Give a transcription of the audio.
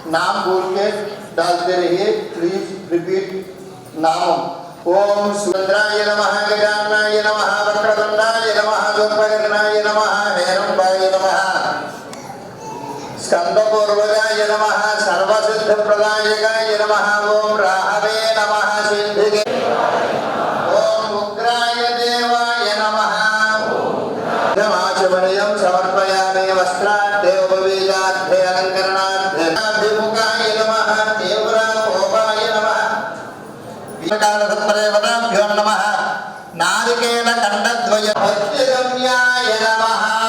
नाम बोल के डालते रहिए। प्लीज रिपीट नाम। ओम सुभद्राय नमः, गजाननाय नमः, वक्रतुंडाय नमः, धूम्रवर्णाय नमः, हेरंबाय नमः, स्कंदपूर्वजाय नमः, सर्वसिद्धप्रदायकाय नमः। ओम राहवे नमः, सिद्धिगे। ओम उग्राय देवाय नमः। नमाचमनियं समर्पयामि। वस्त्राद्य उपवीताद्य अलंकरणाद्य अभिमुखाय नमः, देवराकोपाय नमः, विकालसत्परेवताभ्यो नमः, नारिकेलखण्डद्वय भक्तिगम्याय नमः।